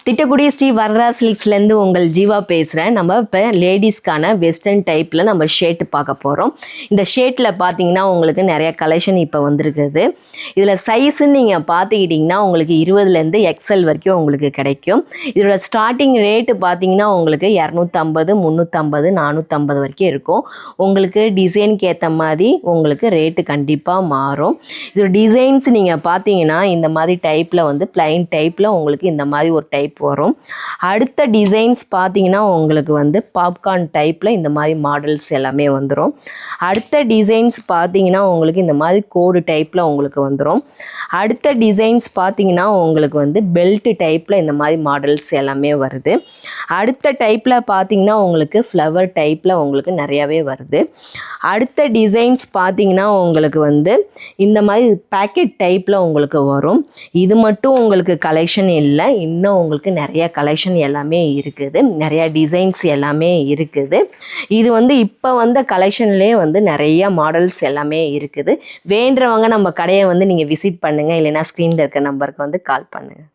திட்டக்குடி ஸ்ரீ வரதா சில்க்ஸ்லேருந்து உங்கள் ஜீவா பேசுகிறேன். நம்ம இப்போ லேடிஸ்க்கான வெஸ்டர்ன் டைப்பில் நம்ம ஷேர்ட் பார்க்க போகிறோம். இந்த ஷேர்ட்டில் பார்த்தீங்கன்னா உங்களுக்கு நிறைய கலெக்ஷன் இப்போ வந்திருக்குது. இதில் சைஸுன்னு நீங்கள் பார்த்துக்கிட்டிங்கன்னா உங்களுக்கு 20லேருந்து XL வரைக்கும் உங்களுக்கு கிடைக்கும். இதோட ஸ்டார்டிங் ரேட்டு பார்த்தீங்கன்னா உங்களுக்கு 250, 350, 450 வரைக்கும் இருக்கும். உங்களுக்கு டிசைனுக்கு ஏற்ற மாதிரி உங்களுக்கு ரேட்டு கண்டிப்பாக மாறும். இதோட டிசைன்ஸ் நீங்கள் பார்த்தீங்கன்னா இந்த மாதிரி டைப்பில் வந்து பிளைன் டைப்பில் உங்களுக்கு இந்த மாதிரி ஒரு டைப் வரும். அடுத்த டிசைன்ஸ் பார்த்தீங்கன்னா உங்களுக்கு வந்து பாப்கார்ன் டைப்பில் இந்த மாதிரி மாடல்ஸ் எல்லாமே வந்துடும். அடுத்த டிசைன்ஸ் பார்த்தீங்கன்னா உங்களுக்கு இந்த மாதிரி கோடு டைப்பில் உங்களுக்கு வந்துடும். அடுத்த டிசைன்ஸ் பார்த்தீங்கன்னா உங்களுக்கு வந்து பெல்ட் டைப்பில் இந்த மாதிரி மாடல்ஸ் எல்லாமே வருது. அடுத்த டைப்பில் பார்த்தீங்கன்னா உங்களுக்கு ஃப்ளவர் டைப்பில் உங்களுக்கு நிறையாவே வருது. அடுத்த டிசைன்ஸ் பார்த்தீங்கன்னா உங்களுக்கு வந்து இந்த மாதிரி பேக்கெட் டைப்பில் உங்களுக்கு வரும். இது மட்டும் உங்களுக்கு கலெக்ஷன் இல்லை, இன்னும் உங்களுக்கு நிறைய கலெக்ஷன் எல்லாமே இருக்குது, நிறைய டிசைன்ஸ் எல்லாமே இருக்குது. இது வந்து இப்போ வந்த கலெக்ஷன்லேயே வந்து நிறைய மாடல்ஸ் எல்லாமே இருக்குது. வேண்டுறவங்க நம்ம கடையை வந்து நீங்கள் விசிட் பண்ணுங்கள், இல்லைன்னா ஸ்க்ரீனில் இருக்க நம்பருக்கு வந்து கால் பண்ணுங்கள்.